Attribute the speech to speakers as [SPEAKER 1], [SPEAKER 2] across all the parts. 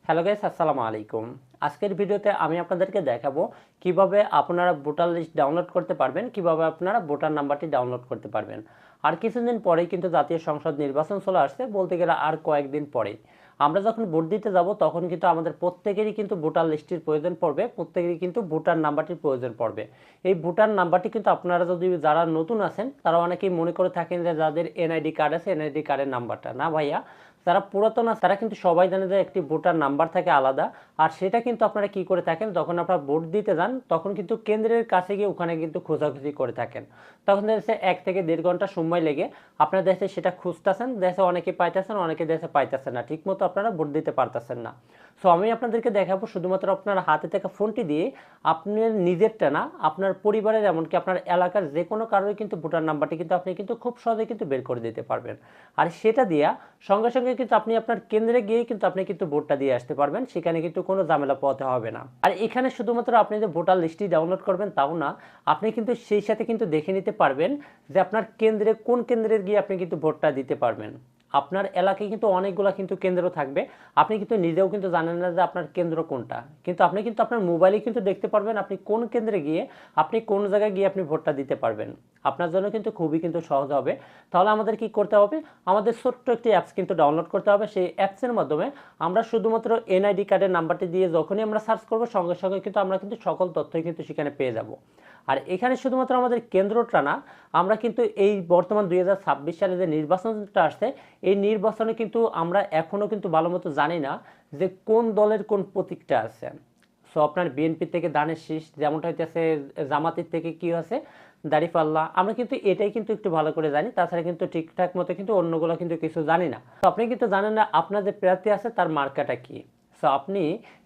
[SPEAKER 1] Hello guys, আসসালামু আলাইকুম। আজকের ভিডিওতে আমি আপনাদেরকে দেখাবো কিভাবে আপনারা ভোটার লিস্ট ডাউনলোড করতে পারবেন, কিভাবে আপনারা ভোটার নাম্বারটি ডাউনলোড করতে পারবেন। আর কিছুদিন পরেই কিন্তু জাতীয় সংসদ নির্বাচন চলে আসছে, বলতে গেলে আর কয়েকদিন পরেই। আমরা যখন ভোট দিতে যাব তখন কিন্তু আমাদের প্রত্যেকেরই কিন্তু ভোটার লিস্টের প্রয়োজন পড়বে, প্রত্যেকেরই কিন্তু ভোটার নাম্বারটির প্রয়োজন পড়বে। এই ভোটার নাম্বারটি কিন্তু আপনারা যদি যারা নতুন আছেন তারা অনেকেই মনে করে থাকেন যে যাদের এনআইডি কার্ড আছে এনআইডি কার্ডের নাম্বারটা না ভাইয়া, যারা পুরাতন আছে তারা কিন্তু সবাই জানে যে একটি ভোটার নাম্বার থাকে আলাদা। আর সেটা কিন্তু আপনারা কি করে থাকেন, যখন আপনারা ভোট দিতে যান তখন কিন্তু কেন্দ্রের কাছে গিয়ে ওখানে কিন্তু খোঁজাখুঁজি করে থাকেন। তখন দেখছে 1 থেকে 1.5 ঘন্টা সময় লেগে আপনার দেশে সেটা খুঁজতেছেন, দেশে অনেকে পাইতেছেন, অনেকে দেশে পাইতেছেন না, ঠিক মতো আপনারা ভোট দিতে পারতেছেন না। সো আমি আপনাদেরকে দেখাবো শুধুমাত্র আপনার হাতে থাকা ফোনটি দিয়ে আপনার নিজেরটা না, আপনার পরিবারের এমনকি আপনার এলাকার যে কোনো কারোর কিন্তু ভোটার নাম্বারটি কিন্তু আপনি কিন্তু খুব সহজে কিন্তু বের করে দিতে পারবেন। আর সেটা দিয়া সঙ্গে সঙ্গে কিন্তু আপনি আপনার কেন্দ্রে গিয়ে কিন্তু আপনি কিন্তু ভোটটা দিয়ে আসতে পারবেন, সেখানে কিন্তু কোনো ঝামেলা পোহাতে হবে না। আর এখানে শুধুমাত্র আপনি যে ভোটার লিস্টটি ডাউনলোড করবেন তাও না, আপনি কিন্তু সেই সাথে কিন্তু দেখে নিতে পারবেন যে আপনার কেন্দ্রে কোন কেন্দ্রে গিয়ে আপনি কিন্তু ভোটটা দিতে পারবেন। আপনার এলাকায় কিন্তু অনেকগুলো কিন্তু কেন্দ্র থাকবে, আপনি কিন্তু নিজেও কিন্তু জানেন না যে আপনার কেন্দ্র কোনটা, কিন্তু আপনি কিন্তু আপনার মোবাইলে কিন্তু দেখতে পারবেন আপনি কোন কেন্দ্রে গিয়ে আপনি কোন জায়গায় গিয়ে আপনি ভোটটা দিতে পারবেন। আপনার জন্য কিন্তু খুবই কিন্তু সহজ হবে। তাহলে আমাদের কি করতে হবে, আমাদের ছোট্ট একটি অ্যাপস কিন্তু ডাউনলোড করতে হবে। সেই অ্যাপসের মাধ্যমে আমরা শুধুমাত্র এনআইডি কার্ডের নাম্বারটি দিয়ে যখনই আমরা সার্চ করব সঙ্গে সঙ্গে কিন্তু আমরা কিন্তু সকল তথ্যই কিন্তু সেখানে পেয়ে যাব। আর এখানে শুধুমাত্র আমাদের কেন্দ্রটা না, আমরা কিন্তু এই বর্তমান 2026 সালে যে নির্বাচনটা আসছে এই নির্বাচনে কিন্তু আমরা এখনও কিন্তু ভালো মতো জানি না যে কোন দলের কোন প্রতীকটা আছে। সো আপনার বিএনপি থেকে ধানের শীষ যেমনটা হইতেছে, জামাতের থেকে কি আছে দাঁড়িপাল্লা, আমরা কিন্তু এটাই কিন্তু একটু ভালো করে জানি, তাছাড়া কিন্তু ঠিকঠাক মতো কিন্তু অন্যগুলো কিন্তু কিছু জানি না। তো আপনি কিন্তু জানেন না আপনার যে প্রার্থী আছে তার মার্কাটা কি। সো আপনি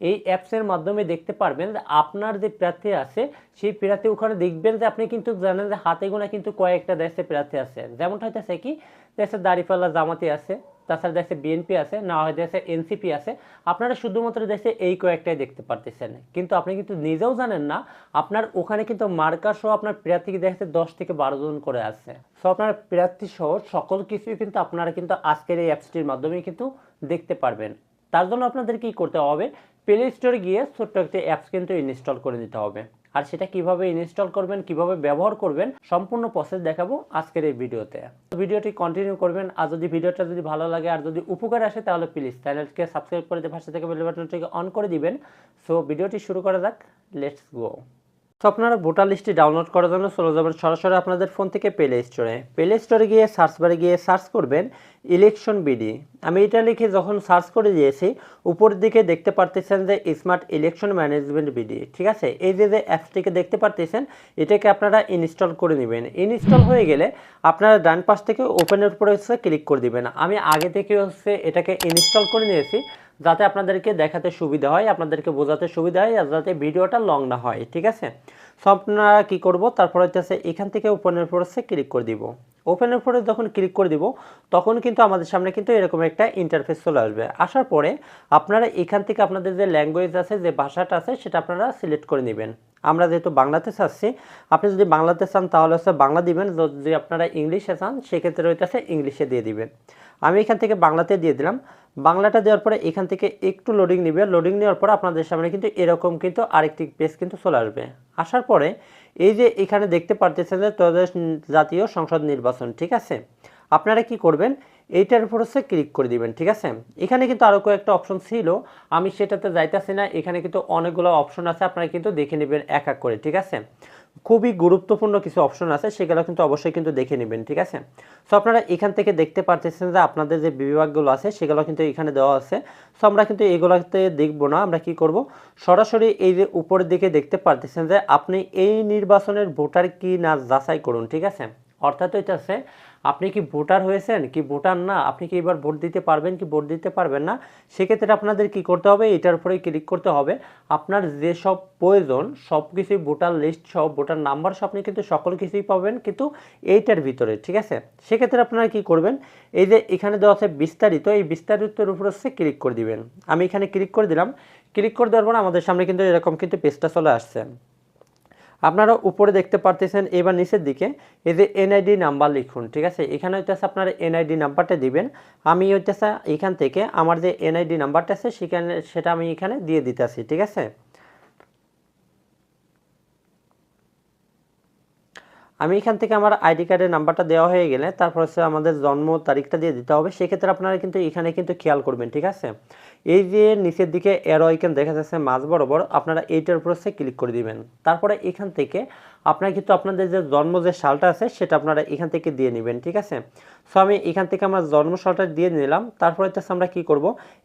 [SPEAKER 1] এই অ্যাপসের মাধ্যমে দেখতে পারবেন যে আপনার যে প্রার্থী আছে সেই প্রার্থী ওখানে দেখবেন যে আপনি কিন্তু জানেন যে হাতে গোনা কিন্তু কয়েকটা দেশে প্রার্থী আছে, যেমনটা হইতেছে কি দেশের দাঁড়িপাল্লা জামাতি আছে, তাছাড়া দেশে বিএনপি আছে, না হয় দেশে এনসিপি আছে। আপনারা শুধুমাত্র দেশে এই কয়েকটাই দেখতে পারতেছেন, কিন্তু আপনি কিন্তু নিজেও জানেন না আপনার ওখানে কিন্তু মার্কা সহ আপনার প্রার্থী দেখতে 10 থেকে 12 জন করে আছে। সো আপনার প্রার্থী সহ সকল কিছুই কিন্তু আপনারা কিন্তু আজকের এই অ্যাপসটির মাধ্যমে কিন্তু দেখতে পারবেন। তার জন্য আপনাদের কি করতে হবে, প্লে স্টোরে গিয়ে ছোট্ট একটি অ্যাপস কিন্তু ইনস্টল করে দিতে হবে। আর সেটা কিভাবে ইনস্টল করবেন, কিভাবে ব্যবহার করবেন সম্পূর্ণ প্রসেস দেখাবো আজকের এই ভিডিওতে। ভিডিওটি কন্টিনিউ করবেন, আর যদি ভিডিওটা যদি ভালো লাগে আর যদি উপকার আসে তাহলে প্লিজ চ্যানেলকে সাবস্ক্রাইব করে দিয়ে পাশে থেকে বেল বাটনটিকে অন করে দিবেন। সো ভিডিওটি শুরু করা যাক, লেটস গো। তো আপনারা ভোটার লিস্টটি ডাউনলোড করার জন্য চলে যাবেন সরাসরি আপনাদের ফোন থেকে প্লে স্টোরে গিয়ে সার্চ বারে গিয়ে সার্চ করবেন ইলেকশন বিডি। আমি এটা লিখে যখন সার্চ করে দিয়েছি উপরের দিকে দেখতে পারতেছেন যে স্মার্ট ইলেকশন ম্যানেজমেন্ট বিডি, ঠিক আছে। এই যে যে অ্যাপসটিকে দেখতে পারতেছেন এটাকে আপনারা ইনস্টল করে নেবেন। ইনস্টল হয়ে গেলে আপনারা ডান পাশ থেকে ওপেনের উপরে হচ্ছে ক্লিক করে দিবেন। আমি আগে থেকে হচ্ছে এটাকে ইনস্টল করে নিয়েছি যাতে আপনাদেরকে দেখাতে সুবিধা হয়, আপনাদেরকে বোঝাতে সুবিধা হয়, আর যাতে ভিডিওটা লং না হয়, ঠিক আছে। সো আপনারা কী করব, তারপরে হচ্ছে এখান থেকে ওপেনের উপরে ক্লিক করে দিব। ওপেনের উপরে যখন ক্লিক করে দিব তখন কিন্তু আমাদের সামনে কিন্তু এরকম একটা ইন্টারফেস চলে আসবে। আসার পরে আপনারা এখান থেকে আপনাদের যে ল্যাঙ্গুয়েজ আছে, যে ভাষাটা আছে সেটা আপনারা সিলেক্ট করে নেবেন। আমরা যেহেতু বাংলাতে চাচ্ছি, আপনি যদি বাংলাতে চান তাহলে হচ্ছে বাংলা দিবেন, যদি আপনারা ইংলিশে চান সেক্ষেত্রে হইতেছে ইংলিশে দিয়ে দিবেন। আমি এখান থেকে বাংলাতে দিয়ে দিলাম। বাংলাটা দেওয়ার পরে এখান থেকে একটু লোডিং নেবে, লোডিং নেওয়ার পর আপনাদের সামনে কিন্তু এরকম কিন্তু আরেকটি পেজ কিন্তু চলে আসবে। আসার পরে এই যে এখানে দেখতে পারতেছেন যে ত্রয়োদশ জাতীয় সংসদ নির্বাচন, ঠিক আছে। আপনারা কি করবেন, এইটার উপর হচ্ছে ক্লিক করে দিবেন, ঠিক আছে। এখানে কিন্তু আরও কয়েকটা অপশন ছিল, আমি সেটাতে যাইতেছি না। এখানে কিন্তু অনেকগুলো অপশন আছে, আপনারা কিন্তু দেখে নেবেন এক এক করে, ঠিক আছে। খুবই গুরুত্বপূর্ণ কিছু অপশন আছে, সেগুলো কিন্তু অবশ্যই কিন্তু দেখে নেবেন, ঠিক আছে। সো আপনারা এখান থেকে দেখতে পারতেছেন যে আপনাদের যে বিভাগগুলো আছে সেগুলো কিন্তু এখানে দেওয়া আছে। সো আমরা কিন্তু এগুলোতে দেখবো না, আমরা কি করব, সরাসরি এই যে উপরের দিকে দেখতে পারতেছেন যে আপনি এই নির্বাচনের ভোটার কি না যাচাই করুন, ঠিক আছে। অর্থাৎ এটা আছে আপনি কি ভোটার হয়েছেন কি ভোটার না, আপনি কি এবার ভোট দিতে পারবেন কি ভোট দিতে পারবেন না। সেক্ষেত্রে আপনাদের কি করতে হবে, এটার উপরে ক্লিক করতে হবে। আপনার যেসব প্রয়োজন সব কিছুই ভোটার লিস্ট সব ভোটার নাম্বার সব আপনি কিন্তু সকল কিছুই পাবেন কিন্তু এইটার ভিতরে, ঠিক আছে। সেক্ষেত্রে আপনারা কি করবেন, এই যে এখানে দেওয়া আছে বিস্তারিত, এই বিস্তারিতের উপর হচ্ছে ক্লিক করে দিবেন। আমি এখানে ক্লিক করে দিলাম। ক্লিক করে দেওয়ার পর আমাদের সামনে কিন্তু এরকম কিন্তু পেজটা চলে আসছে। আপনারা উপরে দেখতে পারতেছেন, এবার নিচের দিকে এই যে এনআইডি নাম্বার লিখুন, ঠিক আছে। এখানে হইতেছে আপনার এনআইডি নাম্বারটা দিবেন। আমি হইতেছে এখান থেকে আমার যে এনআইডি নাম্বারটা আছে সেটা আমি এখানে দিয়ে দিতেছি, ঠিক আছে। আমি এখান থেকে আমার আইডি কার্ডের নাম্বারটা দেওয়া হয়ে গেলে তারপর হচ্ছে আমাদের জন্ম তারিখটা দিয়ে দিতে হবে। সেক্ষেত্রে আপনারা কিন্তু এখানে কিন্তু খেয়াল করবেন, ঠিক আছে। এই যে নিচের দিকে অ্যারো আইকন দেখা যাচ্ছে মাঝ বরাবর, আপনারা এইটার উপর হচ্ছে ক্লিক করে দিবেন। তারপরে এখান থেকে আপনারা কিন্তু আপনাদের যে জন্ম যে সালটা আছে সেটা আপনারা এখান থেকে দিয়ে নেবেন, ঠিক আছে। সো আমি এখান থেকে আমার জন্ম সালটা দিয়ে নিলাম। তারপরে হচ্ছে আমরা কি করব,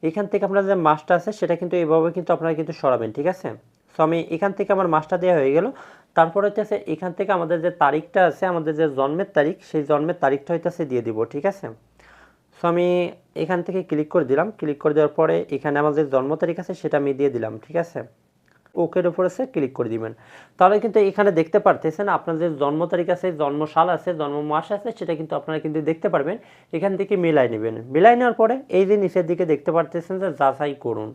[SPEAKER 1] এখান থেকে আপনার যে মাসটা আছে সেটা কিন্তু এইভাবে কিন্তু আপনারা কিন্তু সরাবেন, ঠিক আছে। সো আমি এখান থেকে আমার মাসটা দেওয়া হয়ে গেল। তারপর হইতেছে এখান থেকে আমাদের যে তারিখটা আছে, আমাদের যে জন্মের তারিখ, সেই জন্মের তারিখটা হইতেছে দিয়ে দিব, ঠিক আছে। সো আমি এখান থেকে ক্লিক করে দিলাম। ক্লিক করে দেওয়ার পরে এখানে আমাদের জন্ম তারিখ আছে সেটা আমি দিয়ে দিলাম, ঠিক আছে। ওকের উপরে সে ক্লিক করে দিবেন। তাহলে কিন্তু এখানে দেখতে পারতেছেন আপনার যে জন্ম তারিখ আছে, জন্ম সাল আছে, জন্ম মাস আছে, সেটা কিন্তু আপনারা কিন্তু দেখতে পারবেন। এখান থেকে মিলাই নেবেন। মিলাই নেওয়ার পরে এই যে নিচের দিকে দেখতে পারতেছেন যে যাচাই করুন,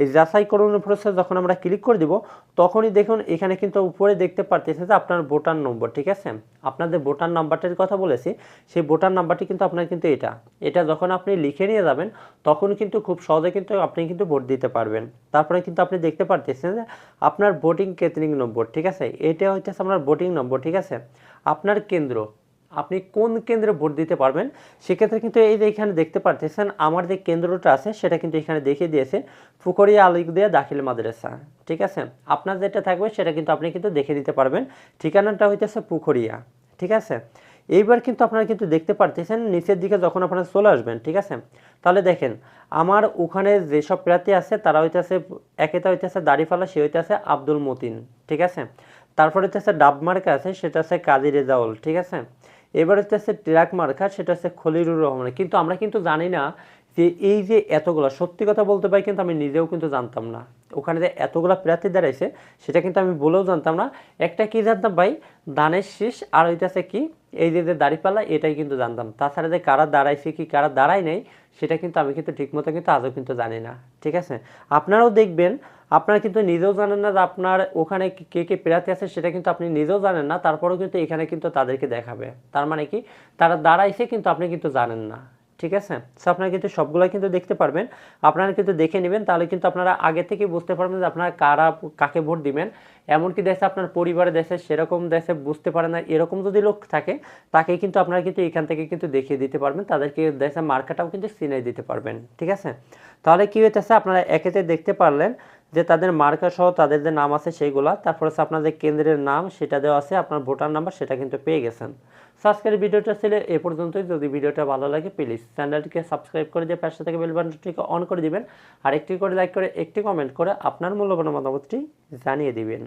[SPEAKER 1] এই যাচাই করুন প্রসেস যখন আমরা ক্লিক করে দিব তখনই দেখুন এখানে কিন্তু উপরে দেখতে পারতেছেন যে আপনার ভোটার নম্বর, ঠিক আছে। আপনাদের ভোটার নাম্বারটার কথা বলেছি, সেই ভোটার নাম্বারটি কিন্তু আপনার কিন্তু এটা যখন আপনি লিখে নিয়ে যাবেন তখন কিন্তু খুব সহজে কিন্তু আপনি কিন্তু ভোট দিতে পারবেন। তারপরে কিন্তু আপনি দেখতে পারতেছেন যে আপনার ভোটিং কেন্দ্রিক নম্বর, ঠিক আছে। এটা হচ্ছে আপনার ভোটিং নম্বর, ঠিক আছে। আপনার কেন্দ্র, আপনি কোন কেন্দ্রে ভোট দিতে পারবেন সেক্ষেত্রে কিন্তু এই যে এখানে দেখতে পারতেছেন আমার যে কেন্দ্রটা আছে সেটা কিন্তু এখানে দেখিয়ে দিয়েছে, ফুকরিয়া আলিকদিয়া দাখিল মাদ্রাসা, ঠিক আছে। আপনার যেটা থাকবে সেটা কিন্তু আপনি কিন্তু দেখে দিতে পারবেন। ঠিকানাটা হইতেছে পুখরিয়া, ঠিক আছে। এইবার কিন্তু আপনারা কিন্তু দেখতে পারতেছেন নিচের দিকে যখন আপনারা চলে আসবেন, ঠিক আছে। তাহলে দেখেন আমার ওখানে যেসব প্রার্থী আছে তারা হইতেছে, একেটা হইতেছে দাড়িপাল্লা, সে হইতেছে আব্দুল মতিন, ঠিক আছে। তারপর হইতেছে ডাব মার্কা আছে সেটা হচ্ছে কাজী রেজাউল, ঠিক আছে। এবার হচ্ছে ট্রাক মার্কা সেটা হচ্ছে খলিলুর রহমান। কিন্তু আমরা কিন্তু জানি না যে এই যে এতগুলা, সত্যি কথা বলতে পারি কিন্তু আমি নিজেও কিন্তু জানতাম না ওখানে যে এতগুলা প্রার্থী দাঁড়াইছে, সেটা কিন্তু আমি বলেও জানতাম না। একটা কি জানতাম ভাই, ধানের শীষ, আর হইতেছে কি এই যে দাঁড়িপাল্লা, এটাই কিন্তু জানতাম। তাছাড়া যে কারা দাঁড়াইছে কি কারা দাঁড়ায় নাই সেটা কিন্তু আমি কিন্তু ঠিকমতো কিন্তু আজও কিন্তু জানি না, ঠিক আছে। আপনারাও দেখবেন আপনারা কিন্তু নিজেও জানেন না যে আপনার ওখানে কে কে প্রার্থী আছে, সেটা কিন্তু আপনি নিজেও জানেন না, তারপরেও কিন্তু এখানে কিন্তু তাদেরকে দেখাবে। তার মানে কি তারা দাঁড়াইছে কিন্তু আপনি কিন্তু জানেন না, ঠিক আছে। সো আপনারা কিন্তু সবগুলো কিন্তু দেখতে পারবেন, আপনারা কিন্তু দেখে নেবেন, তাহলে কিন্তু আপনারা আগে থেকে বুঝতে পারবেন যে আপনারা কাকে ভোট দিবেন। এমনকি দেশে আপনার পরিবারে দেশে সেরকম দেশে বুঝতে পারে না এরকম যদি লোক থাকে, তাকে কিন্তু আপনারা কিন্তু এখান থেকে কিন্তু দেখিয়ে দিতে পারবেন, তাদেরকে দেশে মার্কাটাও কিন্তু চিনিয়ে দিতে পারবেন, ঠিক আছে। তাহলে কি হইতেছে আপনারা একেতে দেখতে পারলেন যে তাদের মার্কা সহ তাদের যে নাম আছে সেইগুলা, তারপর হচ্ছে আপনার যে কেন্দ্রের নাম সেটা দেওয়া আছে, আপনার ভোটার নাম্বার সেটা কিন্তু পেয়ে গেছেন। সো আজকের ভিডিওটা ছিল এ পর্যন্তই। যদি ভিডিওটা ভালো লাগে প্লিজ চ্যানেলটিকে সাবস্ক্রাইব করে দিয়ে পাশে থেকে বেল বাটনটিকে অন করে দিবেন, আর একটি করে লাইক করে একটি কমেন্ট করে আপনার মূল্যবান মতামতটি জানিয়ে দিবেন।